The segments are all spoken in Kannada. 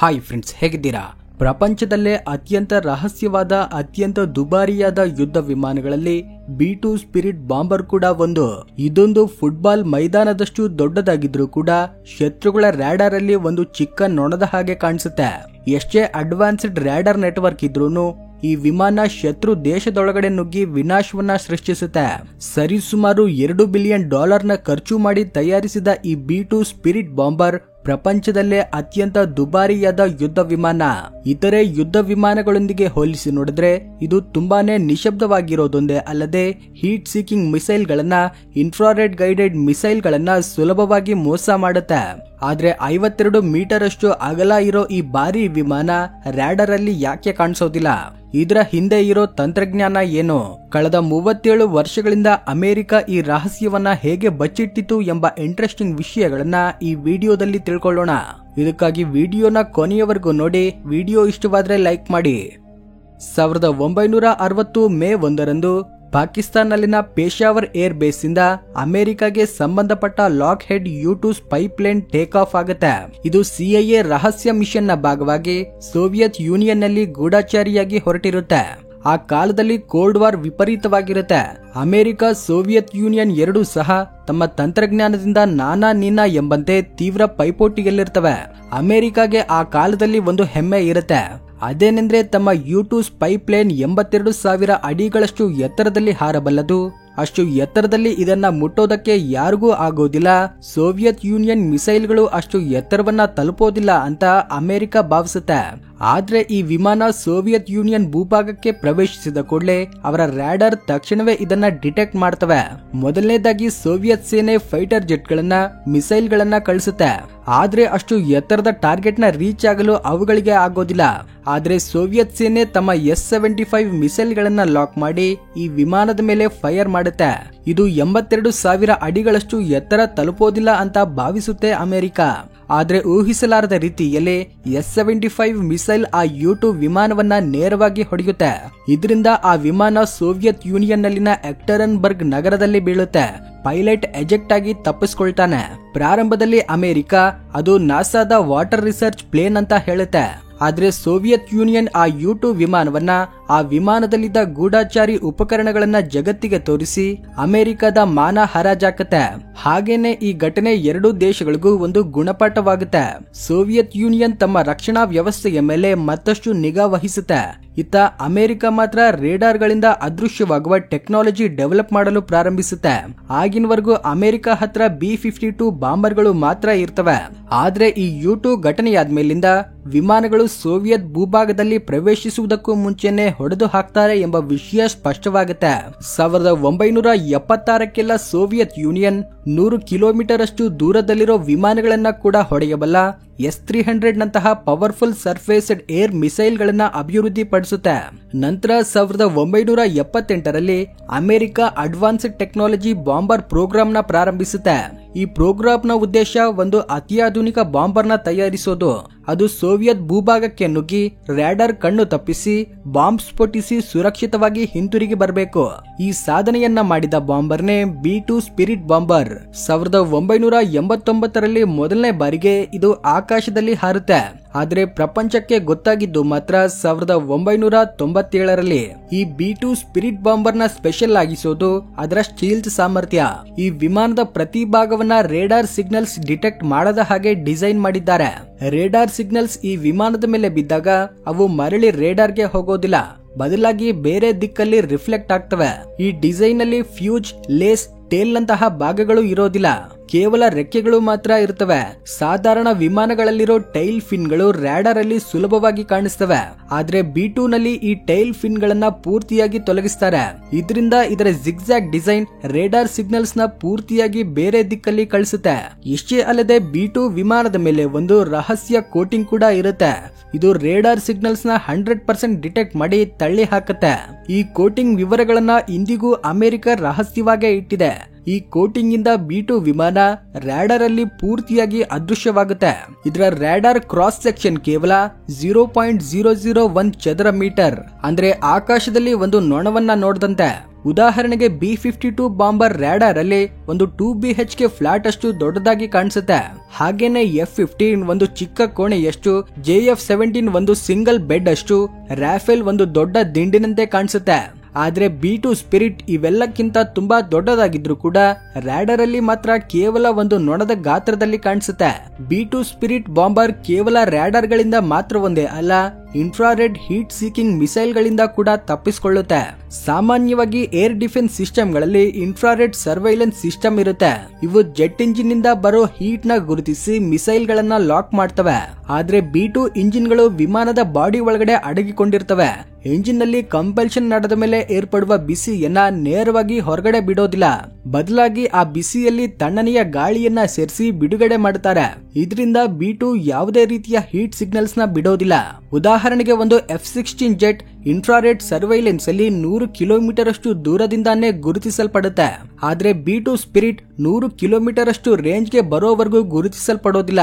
ಹಾಯ್ ಫ್ರೆಂಡ್ಸ್, ಹೇಗಿದ್ದೀರಾ? ಪ್ರಪಂಚದಲ್ಲೇ ಅತ್ಯಂತ ರಹಸ್ಯವಾದ ಅತ್ಯಂತ ದುಬಾರಿಯಾದ ಯುದ್ಧ ವಿಮಾನಗಳಲ್ಲಿ B2 ಸ್ಪಿರಿಟ್ ಬಾಂಬರ್ ಕೂಡ ಒಂದು. ಇದೊಂದು ಫುಟ್ಬಾಲ್ ಮೈದಾನದಷ್ಟು ದೊಡ್ಡದಾಗಿದ್ರೂ ಕೂಡ ಶತ್ರುಗಳ ರ್ಯಾಡರ್ ಅಲ್ಲಿ ಒಂದು ಚಿಕ್ಕ ನೊಣದ ಹಾಗೆ ಕಾಣಿಸುತ್ತೆ. ಎಷ್ಟೇ ಅಡ್ವಾನ್ಸ್ಡ್ ರ್ಯಾಡರ್ ನೆಟ್ವರ್ಕ್ ಇದ್ರೂನು ಈ ವಿಮಾನ ಶತ್ರು ದೇಶದೊಳಗಡೆ ನುಗ್ಗಿ ವಿನಾಶವನ್ನ ಸೃಷ್ಟಿಸುತ್ತೆ. ಸರಿಸುಮಾರು $2 ಬಿಲಿಯನ್ ಖರ್ಚು ಮಾಡಿ ತಯಾರಿಸಿದ ಈ B2 ಸ್ಪಿರಿಟ್ ಬಾಂಬರ್ ಪ್ರಪಂಚದಲ್ಲೇ ಅತ್ಯಂತ ದುಬಾರಿಯಾದ ಯುದ್ಧ ವಿಮಾನ. ಇತರೆ ಯುದ್ಧ ವಿಮಾನಗಳೊಂದಿಗೆ ಹೋಲಿಸಿ ನೋಡಿದ್ರೆ ಇದು ತುಂಬಾನೇ ನಿಶಬ್ದವಾಗಿರೋದೊಂದೇ ಅಲ್ಲದೆ ಹೀಟ್ ಸೀಕಿಂಗ್ ಮಿಸೈಲ್ ಗಳನ್ನ, ಇನ್ಫ್ರಾರೆಡ್ ಗೈಡೆಡ್ ಮಿಸೈಲ್ ಗಳನ್ನ ಸುಲಭವಾಗಿ ಮೋಸ ಮಾಡುತ್ತೆ. ಆದ್ರೆ 52 ಮೀಟರ್ ಅಷ್ಟು ಅಗಲ ಇರೋ ಈ ಭಾರಿ ವಿಮಾನ ರ್ಯಾಡರ್ ಅಲ್ಲಿ ಯಾಕೆ ಕಾಣಿಸೋದಿಲ್ಲ? ಇದರ ಹಿಂದೆ ಇರೋ ತಂತ್ರಜ್ಞಾನ ಏನು? ಕಳೆದ 37 ವರ್ಷಗಳಿಂದ ಅಮೆರಿಕ ಈ ರಹಸ್ಯವನ್ನ ಹೇಗೆ ಬಚ್ಚಿಟ್ಟಿತು ಎಂಬ ಇಂಟ್ರೆಸ್ಟಿಂಗ್ ವಿಷಯಗಳನ್ನ ಈ ವಿಡಿಯೋದಲ್ಲಿ ತಿಳ್ಕೊಳ್ಳೋಣ. ಇದಕ್ಕಾಗಿ ವಿಡಿಯೋನ ಕೊನೆಯವರೆಗೂ ನೋಡಿ. ವಿಡಿಯೋ ಇಷ್ಟವಾದ್ರೆ ಲೈಕ್ ಮಾಡಿ. 1960 ಮೇ 1ರಂದು ಪಾಕಿಸ್ತಾನ್ನಲ್ಲಿನ ಪೇಶಾವರ್ ಏರ್ ಬೇಸ್ ಇಂದ ಅಮೆರಿಕಾಗೆ ಸಂಬಂಧಪಟ್ಟ Lockheed U2 spy plane take off ಆಗುತ್ತೆ. ಇದು CIA ರಹಸ್ಯ ಮಿಷನ್ ನ ಭಾಗವಾಗಿ ಸೋವಿಯತ್ ಯೂನಿಯನ್ ನಲ್ಲಿ ಗೂಢಚಾರಿಯಾಗಿ ಹೊರಟಿರುತ್ತೆ. ಆ ಕಾಲದಲ್ಲಿ ಕೋಲ್ಡ್ ವಾರ್ ವಿಪರೀತವಾಗಿರುತ್ತೆ. ಅಮೆರಿಕ, ಸೋವಿಯತ್ ಯೂನಿಯನ್ ಎರಡೂ ಸಹ ತಮ್ಮ ತಂತ್ರಜ್ಞಾನದಿಂದ ನಾನಾ ನೀನಾ ಎಂಬಂತೆ ತೀವ್ರ ಪೈಪೋಟಿಯಲ್ಲಿರ್ತವೆ. ಅಮೆರಿಕಾಗೆ ಆ ಕಾಲದಲ್ಲಿ ಒಂದು ಹೆಮ್ಮೆ ಇರುತ್ತೆ. ಅದೇನೆಂದ್ರೆ ತಮ್ಮ U2 ಸ್ಪೈ ಪ್ಲೇನ್ 82,000 ಅಡಿಗಳಷ್ಟು ಎತ್ತರದಲ್ಲಿ ಹಾರಬಲ್ಲದು. ಅಷ್ಟು ಎತ್ತರದಲ್ಲಿ ಇದನ್ನ ಮುಟ್ಟೋದಕ್ಕೆ ಯಾರಿಗೂ ಆಗೋದಿಲ್ಲ. ಸೋವಿಯತ್ ಯೂನಿಯನ್ ಮಿಸೈಲ್ಗಳು ಅಷ್ಟು ಎತ್ತರವನ್ನ ತಲುಪೋದಿಲ್ಲ ಅಂತ ಅಮೆರಿಕ ಭಾವಿಸುತ್ತೆ. ಆದ್ರೆ ಈ ವಿಮಾನ ಸೋವಿಯತ್ ಯೂನಿಯನ್ ಭೂಭಾಗಕ್ಕೆ ಪ್ರವೇಶಿಸಿದ ಕೂಡಲೇ ಅವರ ರ್ಯಾಡರ್ ತಕ್ಷಣವೇ ಇದನ್ನ ಡಿಟೆಕ್ಟ್ ಮಾಡ್ತವೆ. ಮೊದಲನೇದಾಗಿ ಸೋವಿಯತ್ ಸೇನೆ ಫೈಟರ್ ಜೆಟ್ ಗಳನ್ನ, ಮಿಸೈಲ್ ಗಳನ್ನ ಕಳಿಸುತ್ತೆ. ಆದ್ರೆ ಅಷ್ಟು ಎತ್ತರದ ಟಾರ್ಗೆಟ್ ನ ರೀಚ್ ಆಗಲು ಅವುಗಳಿಗೆ ಆಗೋದಿಲ್ಲ. ಆದ್ರೆ ಸೋವಿಯತ್ ಸೇನೆ ತಮ್ಮ S-75 ಮಿಸೈಲ್ ಗಳನ್ನ ಲಾಕ್ ಮಾಡಿ ಈ ವಿಮಾನದ ಮೇಲೆ ಫೈರ್ ಮಾಡುತ್ತೆ. ಇದು 82,000 ಅಡಿಗಳಷ್ಟು ಎತ್ತರ ತಲುಪೋದಿಲ್ಲ ಅಂತ ಭಾವಿಸುತ್ತೆ ಅಮೆರಿಕ. ಆದ್ರೆ ಊಹಿಸಲಾರದ ರೀತಿಯಲ್ಲಿ S-75 ಮಿಸೈಲ್ ಆ U2 ವಿಮಾನವನ್ನ ನೇರವಾಗಿ ಹೊಡೆಯುತ್ತೆ. ಇದರಿಂದ ಆ ವಿಮಾನ ಸೋವಿಯತ್ ಯೂನಿಯನ್ ನಲ್ಲಿನ ಎಕ್ಟರನ್ಬರ್ಗ್ ನಗರದಲ್ಲಿ ಬೀಳುತ್ತೆ. ಪೈಲಟ್ ಎಜೆಕ್ಟ್ ಆಗಿ ತಪ್ಪಿಸ್ಕೊಳ್ತಾನೆ. ಪ್ರಾರಂಭದಲ್ಲಿ ಅಮೆರಿಕ ಅದು ನಾಸಾದ ವಾಟರ್ ರಿಸರ್ಚ್ ಪ್ಲೇನ್ ಅಂತ ಹೇಳುತ್ತೆ. ಆದ್ರೆ ಸೋವಿಯತ್ ಯೂನಿಯನ್ ಆ U2 ವಿಮಾನವನ್ನ, ಆ ವಿಮಾನದಲ್ಲಿದ್ದ ಗೂಢಚಾರಿ ಉಪಕರಣಗಳನ್ನ ಜಗತ್ತಿಗೆ ತೋರಿಸಿ ಅಮೆರಿಕದ ಮಾನ ಹರಾಜಾಕತ್ತೆ. ಹಾಗೇನೆ ಈ ಘಟನೆ ಎರಡೂ ದೇಶಗಳಿಗೂ ಒಂದು ಗುಣಪಾಠವಾಗುತ್ತೆ. ಸೋವಿಯತ್ ಯೂನಿಯನ್ ತಮ್ಮ ರಕ್ಷಣಾ ವ್ಯವಸ್ಥೆಯ ಮೇಲೆ ಮತ್ತಷ್ಟು ನಿಗಾ ವಹಿಸುತ್ತೆ. ಇತ್ತ ಅಮೆರಿಕ ಮಾತ್ರ ರೇಡಾರ್ ಗಳಿಂದ ಅದೃಶ್ಯವಾಗುವ ಟೆಕ್ನಾಲಜಿ ಡೆವಲಪ್ ಮಾಡಲು ಪ್ರಾರಂಭಿಸುತ್ತೆ. ಆಗಿನವರೆಗೂ ಅಮೆರಿಕ ಹತ್ರ B-52 ಬಾಂಬರ್ಗಳು ಮಾತ್ರ ಇರ್ತವೆ. ಆದ್ರೆ ಈ U2 ಘಟನೆಯಾದ್ಮೇಲಿಂದ ವಿಮಾನಗಳು ಸೋವಿಯತ್ ಭೂಭಾಗದಲ್ಲಿ ಪ್ರವೇಶಿಸುವುದಕ್ಕೂ ಮುಂಚೆನೆ ಹೊಡೆದು ಹಾಕ್ತಾರೆ ಎಂಬ ವಿಷಯ ಸ್ಪಷ್ಟವಾಗುತ್ತೆ. 1976ಕ್ಕೆಲ್ಲ ಸೋವಿಯತ್ ಯೂನಿಯನ್ 100 ಕಿಲೋಮೀಟರ್ ಅಷ್ಟು ದೂರದಲ್ಲಿರೋ ವಿಮಾನಗಳನ್ನ ಕೂಡ ಹೊಡೆಯಬಲ್ಲ S-300 ನಂತಹ ಪವರ್ಫುಲ್ ಸರ್ಫೇಸ್ಡ್ ಏರ್ ಮಿಸೈಲ್ ಗಳನ್ನ ಅಭಿವೃದ್ಧಿ ಪಡಿಸುತ್ತೆ. ನಂತರ 1978ರಲ್ಲಿ America advanced technology bomber program ನ ಪ್ರಾರಂಭಿಸುತ್ತೆ. ಈ ಪ್ರೋಗ್ರಾಮ್ ನ ಉದ್ದೇಶ ಒಂದು ಅತ್ಯಾಧುನಿಕ ಬಾಂಬರ್ ನ ತಯಾರಿಸೋದು. ಅದು ಸೋವಿಯತ್ ಭೂಭಾಗಕ್ಕೆ ನುಗ್ಗಿ ರ್ಯಾಡರ್ ಕಣ್ಣು ತಪ್ಪಿಸಿ ಬಾಂಬ್ ಸ್ಫೋಟಿಸಿ ಸುರಕ್ಷಿತವಾಗಿ ಹಿಂತಿರುಗಿ ಬರಬೇಕು. ಈ ಸಾಧನೆಯನ್ನ ಮಾಡಿದ ಬಾಂಬರ್ನೇ B2 ಸ್ಪಿರಿಟ್ ಬಾಂಬರ್. 1989ರಲ್ಲಿ ಮೊದಲನೇ ಬಾರಿಗೆ ಇದು ಆಕಾಶದಲ್ಲಿ ಹಾರುತ್ತೆ. ಆದ್ರೆ ಪ್ರಪಂಚಕ್ಕೆ ಗೊತ್ತಾಗಿದ್ದು ಮಾತ್ರ 1997ರಲ್ಲಿ. ಈ B2 ಸ್ಪಿರಿಟ್ ಬಾಂಬರ್ ನ ಸ್ಪೆಷಲ್ ಆಗಿಸೋದು ಅದರ ಸ್ಟೀಲ್ತ್ ಸಾಮರ್ಥ್ಯ. ಈ ವಿಮಾನದ ಪ್ರತಿ ಭಾಗವನ್ನ ರೇಡಾರ್ ಸಿಗ್ನಲ್ಸ್ ಡಿಟೆಕ್ಟ್ ಮಾಡದ ಹಾಗೆ ಡಿಸೈನ್ ಮಾಡಿದ್ದಾರೆ. ರೇಡಾರ್ ಸಿಗ್ನಲ್ಸ್ ಈ ವಿಮಾನದ ಮೇಲೆ ಬಿದ್ದಾಗ ಅವು ಮರಳಿ ರೇಡಾರ್ಗೆ ಹೋಗೋದಿಲ್ಲ, ಬದಲಾಗಿ ಬೇರೆ ದಿಕ್ಕಲ್ಲಿ ರಿಫ್ಲೆಕ್ಟ್ ಆಗ್ತವೆ. ಈ ಡಿಸೈನ್ ಅಲ್ಲಿ ಫ್ಯೂಜ್, ಲೇಸ್, ಟೇಲ್ ನಂತಹ ಭಾಗಗಳು ಇರೋದಿಲ್ಲ, ಕೇವಲ ರೆಕ್ಕೆಗಳು ಮಾತ್ರ ಇರ್ತವೆ. ಸಾಧಾರಣ ವಿಮಾನಗಳಲ್ಲಿರೋ ಟೈಲ್ ಫಿನ್ ಗಳು ರ್ಯಾಡರ್ ಅಲ್ಲಿ ಸುಲಭವಾಗಿ ಕಾಣಿಸ್ತವೆ. ಆದ್ರೆ B2 ನಲ್ಲಿ ಈ ಟೈಲ್ ಫಿನ್ ಗಳನ್ನ ಪೂರ್ತಿಯಾಗಿ ತೊಲಗಿಸ್ತಾರೆ. ಇದರಿಂದ ಇದರ ಜಿಗ್ಜಾಗ್ ಡಿಸೈನ್ ರೇಡಾರ್ ಸಿಗ್ನಲ್ಸ್ ನ ಪೂರ್ತಿಯಾಗಿ ಬೇರೆ ದಿಕ್ಕಲ್ಲಿ ಕಳಿಸುತ್ತೆ. ಇಷ್ಟೇ ಅಲ್ಲದೆ B2 ವಿಮಾನದ ಮೇಲೆ ಒಂದು ರಹಸ್ಯ ಕೋಟಿಂಗ್ ಕೂಡ ಇರುತ್ತೆ. ಇದು ರೇಡಾರ್ ಸಿಗ್ನಲ್ಸ್ ನ 100% ಡಿಟೆಕ್ಟ್ ಮಾಡಿ ತಳ್ಳಿ ಹಾಕುತ್ತೆ. ಈ ಕೋಟಿಂಗ್ ವಿವರಗಳನ್ನ ಇಂದಿಗೂ ಅಮೆರಿಕ ರಹಸ್ಯವಾಗೇ ಇಟ್ಟಿದೆ. ಈ ಕೋಟಿಂಗ್ ಇಂದ B2 ವಿಮಾನ ರ್ಯಾಡರ್ ಅಲ್ಲಿ ಪೂರ್ತಿಯಾಗಿ ಅದೃಶ್ಯವಾಗುತ್ತೆ. ಇದರ ರ್ಯಾಡರ್ ಕ್ರಾಸ್ ಸೆಕ್ಷನ್ ಕೇವಲ 0.001 ಚದರ ಮೀಟರ್, ಅಂದ್ರೆ ಆಕಾಶದಲ್ಲಿ ಒಂದು ನೊಣವನ್ನ ನೋಡದಂತೆ. ಉದಾಹರಣೆಗೆ B-52 ಬಾಂಬರ್ ರ್ಯಾಡಾರ್ ಅಲ್ಲಿ ಒಂದು 2 BHK ಫ್ಲಾಟ್ ಅಷ್ಟು ದೊಡ್ಡದಾಗಿ ಕಾಣಿಸುತ್ತೆ. ಹಾಗೇನೆ F-15 ಒಂದು ಚಿಕ್ಕ ಕೋಣೆಯಷ್ಟು, JF-17 ಒಂದು ಸಿಂಗಲ್ ಬೆಡ್ ಅಷ್ಟು, ರಾಫೆಲ್ ಒಂದು ದೊಡ್ಡ ದಿಂಡಿನಂತೆ ಕಾಣಿಸುತ್ತೆ. ಆದ್ರೆ B-2 ಸ್ಪಿರಿಟ್ ಇವೆಲ್ಲಕ್ಕಿಂತ ತುಂಬಾ ದೊಡ್ಡದಾಗಿದ್ರು ಕೂಡ ರ್ಯಾಡರ್ ಅಲ್ಲಿ ಮಾತ್ರ ಕೇವಲ ಒಂದು ನೊಣದ ಗಾತ್ರದಲ್ಲಿ ಕಾಣಿಸುತ್ತೆ. B-2 ಸ್ಪಿರಿಟ್ ಬಾಂಬರ್ ಕೇವಲ ರ್ಯಾಡರ್ ಗಳಿಂದ ಮಾತ್ರವೊಂದೇ ಅಲ್ಲ, ಇನ್ಫ್ರಾರೆಡ್ ಹೀಟ್ ಸೀಕಿಂಗ್ ಮಿಸೈಲ್ ಗಳಿಂದ ಕೂಡ ತಪ್ಪಿಸಿಕೊಳ್ಳುತ್ತೆ. ಸಾಮಾನ್ಯವಾಗಿ ಏರ್ ಡಿಫೆನ್ಸ್ ಸಿಸ್ಟಮ್ ಗಳಲ್ಲಿ ಇನ್ಫ್ರಾರೆಡ್ ಸರ್ವೈಲೆನ್ಸ್ ಸಿಸ್ಟಮ್ ಇರುತ್ತೆ. ಇವು ಜೆಟ್ ಇಂಜಿನ್ ನಿಂದ ಬರೋ ಹೀಟ್ ನ ಗುರುತಿಸಿ ಮಿಸೈಲ್ ಗಳನ್ನ ಲಾಕ್ ಮಾಡ್ತವೆ. ಆದ್ರೆ B-2 ಇಂಜಿನ್ ಗಳು ವಿಮಾನದ ಬಾಡಿ ಒಳಗಡೆ ಅಡಗಿಕೊಂಡಿರ್ತವೆ. ಎಂಜಿನ್ ನಲ್ಲಿ ಕಂಪಲ್ಷನ್ ನಡೆದ ಮೇಲೆ ಏರ್ಪಡುವ ಬಿಸಿಯನ್ನ ನೇರವಾಗಿ ಹೊರಗಡೆ ಬಿಡೋದಿಲ್ಲ. ಬದಲಾಗಿ ಆ ಬಿಸಿಯಲ್ಲಿ ತಣ್ಣನೆಯ ಗಾಳಿಯನ್ನ ಸೇರಿಸಿ ಬಿಡುಗಡೆ ಮಾಡುತ್ತಾರೆ. ಇದರಿಂದ B-2 ಯಾವುದೇ ರೀತಿಯ ಹೀಟ್ ಸಿಗ್ನಲ್ಸ್ ನ ಬಿಡೋದಿಲ್ಲ. ಉದಾಹರಣೆಗೆ ಒಂದು F-16 ಜೆಟ್ ಇನ್ಫ್ರಾರೆಡ್ ಸರ್ವೈಲೆನ್ಸ್ ಅಲ್ಲಿ 100 ಕಿಲೋಮೀಟರ್ ಅಷ್ಟು ದೂರದಿಂದಾನೇ ಗುರುತಿಸಲ್ಪಡುತ್ತೆ. ಆದ್ರೆ B-2 ಸ್ಪಿರಿಟ್ 100 ಕಿಲೋಮೀಟರ್ ಅಷ್ಟು ರೇಂಜ್ ಗೆ ಬರೋವರೆಗೂ ಗುರುತಿಸಲ್ಪಡೋದಿಲ್ಲ.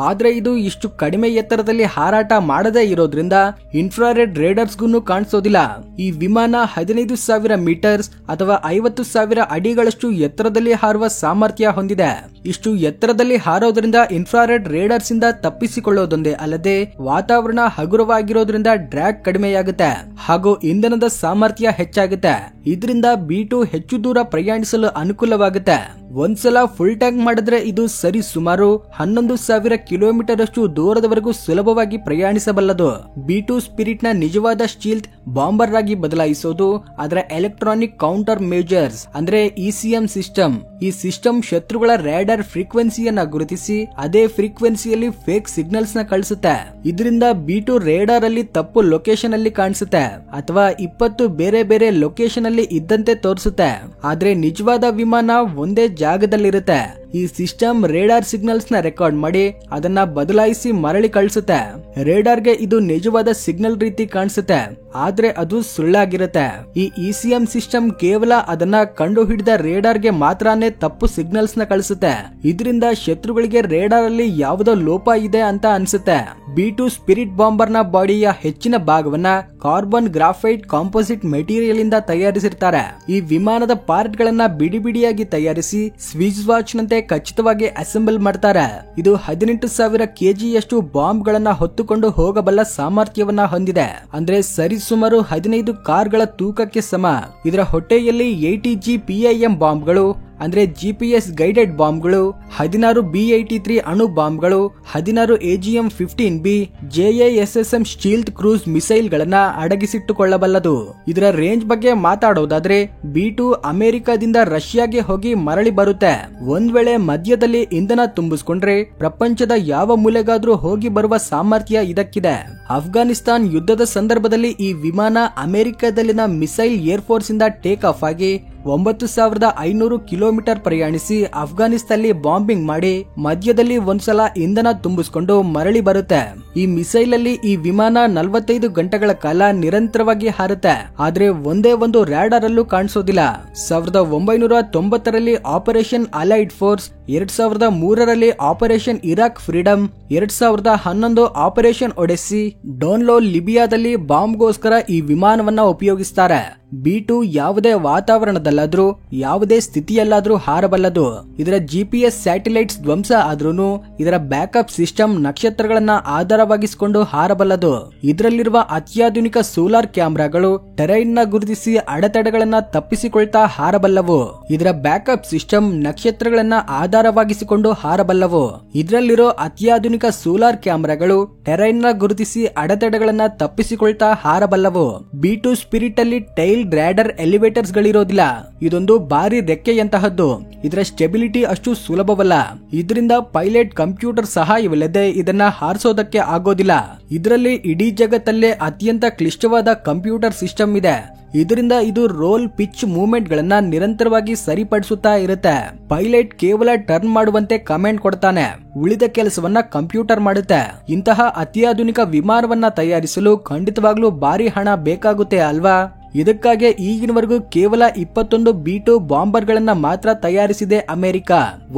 ಆದ್ರೆ ಇದು ಇಷ್ಟು ಕಡಿಮೆ ಎತ್ತರದಲ್ಲಿ ಹಾರಾಟ ಮಾಡದೇ ಇರೋದ್ರಿಂದ ಇನ್ಫ್ರಾರೆಡ್ ರೇಡರ್ಸ್ ಗೂ ಕಾಣಿಸೋದಿಲ್ಲ. ಈ ವಿಮಾನ 15,000 ಮೀಟರ್ಸ್ ಅಥವಾ 50,000 ಅಡಿಗಳಷ್ಟು ಎತ್ತರದಲ್ಲಿ ಹಾರುವ ಸಾಮರ್ಥ್ಯ ಹೊಂದಿದೆ. ಇಷ್ಟು ಎತ್ತರದಲ್ಲಿ ಹಾರೋದ್ರಿಂದ ಇನ್ಫ್ರಾರೆಡ್ ರೇಡರ್ಸ್ ಇಂದ ತಪ್ಪಿಸಿಕೊಳ್ಳೋದೊಂದೇ ಅಲ್ಲದೆ ವಾತಾವರಣ ಹಗುರವಾಗಿರೋದ್ರಿಂದ ಡ್ರ್ಯಾಗ್ ಕಡಿಮೆಯಾಗುತ್ತೆ ಹಾಗೂ ಇಂಧನದ ಸಾಮರ್ಥ್ಯ ಹೆಚ್ಚಾಗುತ್ತೆ. ಇದರಿಂದ B-2 ಹೆಚ್ಚು ದೂರ ಪ್ರಯಾಣಿಸಲು ಅನುಕೂಲವಾಗುತ್ತೆ. ಒಂದ್ಸಲ ಫುಲ್ ಟ್ಯಾಂಕ್ ಮಾಡಿದ್ರೆ ಇದು ಸರಿ ಸುಮಾರು 11,000 ಕಿಲೋಮೀಟರ್ ಅಷ್ಟು ದೂರದವರೆಗೂ ಸುಲಭವಾಗಿ ಪ್ರಯಾಣಿಸಬಲ್ಲದು. B-2 ಸ್ಪಿರಿಟ್ ನ ನಿಜವಾದ ಸ್ಟೀಲ್ತ್ ಬಾಂಬರ್ ಆಗಿ ಬದಲಾಯಿಸೋದು ಅದರ ಎಲೆಕ್ಟ್ರಾನಿಕ್ ಕೌಂಟರ್ ಮೇಜರ್ಸ್ ಅಂದ್ರೆ ECM ಸಿಸ್ಟಮ್. ಈ ಸಿಸ್ಟಮ್ ಶತ್ರುಗಳ ರ್ಯಾಡರ್ ಫ್ರೀಕ್ವೆನ್ಸಿಯನ್ನ ಗುರುತಿಸಿ ಅದೇ ಫ್ರೀಕ್ವೆನ್ಸಿಯಲ್ಲಿ ಫೇಕ್ ಸಿಗ್ನಲ್ಸ್ ನ ಕಳಿಸುತ್ತೆ. ಇದರಿಂದ B-2 ರೇಡಾರ್ ಅಲ್ಲಿ ತಪ್ಪು ಲೊಕೇಶನ್ ಅಲ್ಲಿ ಕಾಣಿಸುತ್ತೆ ಅಥವಾ 20 ಬೇರೆ ಬೇರೆ ಲೊಕೇಶನ್ ಅಲ್ಲಿ ಇದ್ದಂತೆ ತೋರಿಸುತ್ತೆ. ಆದ್ರೆ ನಿಜವಾದ ವಿಮಾನ ಒಂದೇ ಜಾಗದಲ್ಲಿರುತ್ತೆ. ಈ ಸಿಸ್ಟಮ್ ರೇಡಾರ್ ಸಿಗ್ನಲ್ಸ್ ನ ರೆಕಾರ್ಡ್ ಮಾಡಿ ಅದನ್ನ ಬದಲಾಯಿಸಿ ಮರಳಿ ಕಳಿಸುತ್ತೆ. ರೇಡಾರ್ಗೆ ಇದು ನಿಜವಾದ ಸಿಗ್ನಲ್ ರೀತಿ ಕಾಣಿಸುತ್ತೆ, ಆದ್ರೆ ಅದು ಸುಳ್ಳಾಗಿರುತ್ತೆ. ಈ ECM ಸಿಸ್ಟಮ್ ಕೇವಲ ಅದನ್ನ ಕಂಡು ಹಿಡಿದ ರೇಡಾರ್ಗೆ ಮಾತ್ರನೇ ತಪ್ಪು ಸಿಗ್ನಲ್ಸ್ ನ ಕಳಿಸುತ್ತೆ. ಇದರಿಂದ ಶತ್ರುಗಳಿಗೆ ರೇಡಾರ್ ಅಲ್ಲಿ ಯಾವುದೋ ಲೋಪ ಇದೆ ಅಂತ ಅನ್ಸುತ್ತೆ. B-2 ಸ್ಪಿರಿಟ್ ಬಾಂಬರ್ ನ ಬಾಡಿಯ ಹೆಚ್ಚಿನ ಭಾಗವನ್ನ ಕಾರ್ಬನ್ ಗ್ರಾಫೈಟ್ ಕಾಂಪೋಸಿಟ್ ಮೆಟೀರಿಯಲ್ ಇಂದ ತಯಾರಿಸಿರ್ತಾರೆ. ಈ ವಿಮಾನದ ಪಾರ್ಟ್ ಗಳನ್ನ ಬಿಡಿ ಬಿಡಿಯಾಗಿ ತಯಾರಿಸಿ ಸ್ವಿಸ್ ವಾಚ್ ನಂತೆ ಖಚಿತವಾಗಿ ಅಸೆಂಬಲ್ ಮಾಡ್ತಾರೆ. ಇದು 18,000 kgಯಷ್ಟು ಬಾಂಬ್ ಗಳನ್ನ ಹೊತ್ತುಕೊಂಡು ಹೋಗಬಲ್ಲ ಸಾಮರ್ಥ್ಯವನ್ನ ಹೊಂದಿದೆ. ಅಂದ್ರೆ ಸರಿಸುಮಾರು 15 ಕಾರ್ಗಳ ತೂಕಕ್ಕೆ ಸಮ. ಇದರ ಹೊಟ್ಟೆಯಲ್ಲಿ 80G PIM ಬಾಂಬ್ಗಳು ಅಂದ್ರೆ GPS ಗೈಡೆಡ್ ಬಾಂಬ್ಗಳು, 16 B-83 ಅಣು ಬಾಂಬ್ಗಳು, 16 AGM-15B JASSM ಸ್ಟೀಲ್ತ್ ಕ್ರೂಸ್ ಮಿಸೈಲ್ ಗಳನ್ನ ಅಡಗಿಸಿಟ್ಟುಕೊಳ್ಳಬಲ್ಲದು. ಇದರ ರೇಂಜ್ ಬಗ್ಗೆ ಮಾತಾಡೋದಾದ್ರೆ B-2 ಅಮೆರಿಕದಿಂದ ರಷ್ಯಾಗೆ ಹೋಗಿ ಮರಳಿ ಬರುತ್ತೆ. ಒಂದ್ ವೇಳೆ ಮಧ್ಯದಲ್ಲಿ ಇಂಧನ ತುಂಬಿಸ್ಕೊಂಡ್ರೆ ಪ್ರಪಂಚದ ಯಾವ ಮೂಲೆಗಾದ್ರೂ ಹೋಗಿ ಬರುವ ಸಾಮರ್ಥ್ಯ ಇದಕ್ಕಿದೆ. ಅಫ್ಘಾನಿಸ್ತಾನ್ ಯುದ್ಧದ ಸಂದರ್ಭದಲ್ಲಿ ಈ ವಿಮಾನ ಅಮೆರಿಕದಲ್ಲಿನ ಮಿಸೈಲ್ ಏರ್ ಫೋರ್ಸ್ ಇಂದ ಟೇಕ್ ಆಫ್ ಆಗಿ 9,500 ಕಿಲೋಮೀಟರ್ ಪ್ರಯಾಣಿಸಿ ಅಫ್ಘಾನಿಸ್ತಾನಲ್ಲಿ ಬಾಂಬಿಂಗ್ ಮಾಡಿ ಮಧ್ಯದಲ್ಲಿ ಒಂದ್ಸಲ ಇಂಧನ ತುಂಬಿಸ್ಕೊಂಡು ಮರಳಿ ಬರುತ್ತೆ. ಈ ಮಿಸೈಲ್ ಅಲ್ಲಿ ಈ ವಿಮಾನ 45 ಗಂಟೆಗಳ ಕಾಲ ನಿರಂತರವಾಗಿ ಹಾರುತ್ತೆ. ಆದ್ರೆ ಒಂದೇ ಒಂದು ರ್ಯಾಡರ್ ಅಲ್ಲೂ ಕಾಣಿಸೋದಿಲ್ಲ. 1990ರಲ್ಲಿ ಆಪರೇಷನ್ ಅಲೈಡ್ ಫೋರ್ಸ್, 2003ರಲ್ಲಿ operation Iraq freedom, 2011 operation odyssey, ಡೋನ್ಲೋ ಲಿಬಿಯಾದಲ್ಲಿ ಬಾಂಬ್ಗೋಸ್ಕರ ಈ ವಿಮಾನವನ್ನ ಉಪಯೋಗಿಸ್ತಾರೆ. B-2 ಯಾವುದೇ ವಾತಾವರಣದಲ್ಲಾದ್ರೂ ಯಾವುದೇ ಸ್ಥಿತಿಯಲ್ಲಾದ್ರೂ ಹಾರಬಲ್ಲದು. ಇದರ GPS ಸ್ಯಾಟಲೈಟ್ಸ್ ಧ್ವಂಸ ಆದ್ರೂನು ಇದರ ಬ್ಯಾಕಪ್ ಸಿಸ್ಟಮ್ ನಕ್ಷತ್ರಗಳನ್ನ ಆಧಾರವಾಗಿಸಿಕೊಂಡು ಹಾರಬಲ್ಲದು. ಇದರಲ್ಲಿರುವ ಅತ್ಯಾಧುನಿಕ ಸೋಲಾರ್ ಕ್ಯಾಮೆರಾಗಳು ಟೆರೈನ್ ನ ಗುರುತಿಸಿ ಅಡೆತಡೆಗಳನ್ನ ತಪ್ಪಿಸಿಕೊಳ್ತಾ ಹಾರಬಲ್ಲವು. ಇದರ ಬ್ಯಾಕಪ್ ಸಿಸ್ಟಮ್ ನಕ್ಷತ್ರಗಳನ್ನ ಆಧಾರವಾಗಿಸಿಕೊಂಡು ಹಾರಬಲ್ಲವು. ಇದರಲ್ಲಿರೋ ಅತ್ಯಾಧುನಿಕ ಸೋಲಾರ್ ಕ್ಯಾಮೆರಾಗಳು ಟೆರೈನ್ ನ ಗುರುತಿಸಿ ಅಡೆತಡೆಗಳನ್ನ ತಪ್ಪಿಸಿಕೊಳ್ತಾ ಹಾರಬಲ್ಲವು. B-2 ಸ್ಪಿರಿಟ್ ಅಲ್ಲಿ ಟೈಲ್ ರ್ಯಾಡರ್ ಎಲಿವೇಟರ್ಸ್ ಗಳಿರೋದಿಲ್ಲ. ಇದೊಂದು ಭಾರಿ ರೆಕ್ಕೆಯಂತಹದ್ದು. ಇದರ ಸ್ಟೆಬಿಲಿಟಿ ಅಷ್ಟು ಸುಲಭವಲ್ಲ. ಇದರಿಂದ ಪೈಲಟ್ ಕಂಪ್ಯೂಟರ್ ಸಹಾಯವಿಲ್ಲದೆ ಇದನ್ನ ಹಾರಿಸೋದಕ್ಕೆ ಆಗೋದಿಲ್ಲ. ಇದರಲ್ಲಿ ಇಡೀ ಜಗತ್ತಲ್ಲೇ ಅತ್ಯಂತ ಕ್ಲಿಷ್ಟವಾದ ಕಂಪ್ಯೂಟರ್ ಸಿಸ್ಟಮ್ ಇದೆ. ಇದರಿಂದ ಇದು ರೋಲ್ ಪಿಚ್ ಮೂವ್ಮೆಂಟ್ ಗಳನ್ನ ನಿರಂತರವಾಗಿ ಸರಿಪಡಿಸುತ್ತಾ ಇರುತ್ತೆ. ಪೈಲಟ್ ಕೇವಲ ಟರ್ನ್ ಮಾಡುವಂತೆ ಕಮೆಂಟ್ ಕೊಡ್ತಾನೆ, ಉಳಿದ ಕೆಲಸವನ್ನ ಕಂಪ್ಯೂಟರ್ ಮಾಡುತ್ತೆ. ಇಂತಹ ಅತ್ಯಾಧುನಿಕ ವಿಮಾನವನ್ನ ತಯಾರಿಸಲು ಖಂಡಿತವಾಗ್ಲೂ ಭಾರಿ ಹಣ ಬೇಕಾಗುತ್ತೆ ಅಲ್ವಾ? ಇದಕ್ಕಾಗಿ ಈಗಿನವರೆಗೂ ಕೇವಲ 21 B2 ಬಾಂಬರ್ ಗಳನ್ನ ಮಾತ್ರ ತಯಾರಿಸಿದೆ ಅಮೆರಿಕ.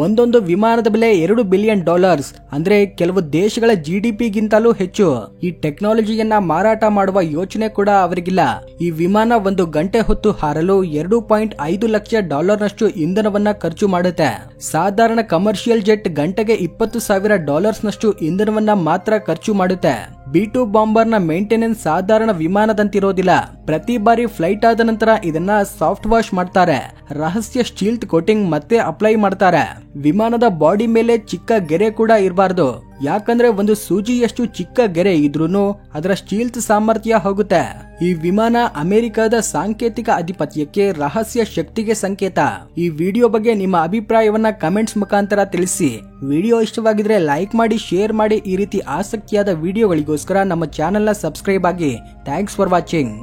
ಒಂದೊಂದು ವಿಮಾನದ ಬೆಲೆ $2 ಬಿಲಿಯನ್, ಅಂದ್ರೆ ಕೆಲವು ದೇಶಗಳ GDP ಗಿಂತಲೂ ಹೆಚ್ಚು. ಈ ಟೆಕ್ನಾಲಜಿಯನ್ನ ಮಾರಾಟ ಮಾಡುವ ಯೋಚನೆ ಕೂಡ ಅವರಿಗಿಲ್ಲ. ಈ ವಿಮಾನ 1 ಗಂಟೆ ಹೊತ್ತು ಹಾರಲು $2.5 ಲಕ್ಷ ನಷ್ಟು ಇಂಧನವನ್ನ ಖರ್ಚು ಮಾಡುತ್ತೆ. ಸಾಧಾರಣ ಕಮರ್ಷಿಯಲ್ ಜೆಟ್ ಗಂಟೆಗೆ $20,000 ನಷ್ಟು ಇಂಧನವನ್ನ ಮಾತ್ರ ಖರ್ಚು ಮಾಡುತ್ತೆ. B2 ಬಾಂಬರ್ ನ ಮೇಂಟೆನೆನ್ಸ್ ಸಾಧಾರಣ ವಿಮಾನದಂತಿರೋದಿಲ್ಲ. ಪ್ರತಿ ಬಾರಿ ಫ್ಲೈಟ್ ಆದ ನಂತರ ಇದನ್ನ ಸಾಫ್ಟ್ ವಾಶ್ ಮಾಡ್ತಾರೆ. ರಹಸ್ಯ ಸ್ಟೀಲ್ತ್ ಕೋಟಿಂಗ್ ಮತ್ತೆ ಅಪ್ಲೈ ಮಾಡ್ತಾರೆ. ವಿಮಾನದ ಬಾಡಿ ಮೇಲೆ ಚಿಕ್ಕ ಗೆರೆ ಕೂಡ ಇರಬಾರ್ದು. ಯಾಕಂದ್ರೆ ಒಂದು ಸೂಜಿಯಷ್ಟು ಚಿಕ್ಕ ಗೆರೆ ಇದ್ರೂನು ಅದರ ಸ್ಟೀಲ್ತ್ ಸಾಮರ್ಥ್ಯ ಹೋಗುತ್ತೆ. ಈ ವಿಮಾನ ಅಮೆರಿಕದ ಸಾಂಕೇತಿಕ ಅಧಿಪತ್ಯಕ್ಕೆ, ರಹಸ್ಯ ಶಕ್ತಿಗೆ ಸಂಕೇತ. ಈ ವಿಡಿಯೋ ಬಗ್ಗೆ ನಿಮ್ಮ ಅಭಿಪ್ರಾಯವನ್ನ ಕಮೆಂಟ್ಸ್ ಮುಖಾಂತರ ತಿಳಿಸಿ. ವಿಡಿಯೋ ಇಷ್ಟವಾಗಿದ್ರೆ ಲೈಕ್ ಮಾಡಿ, ಶೇರ್ ಮಾಡಿ. ಈ ರೀತಿ ಆಸಕ್ತಿಯಾದ ವಿಡಿಯೋಗಳಿಗೋಸ್ಕರ ನಮ್ಮ ಚಾನೆಲ್ ನ ಸಬ್ಸ್ಕ್ರೈಬ್ ಆಗಿ. Thanks for watching.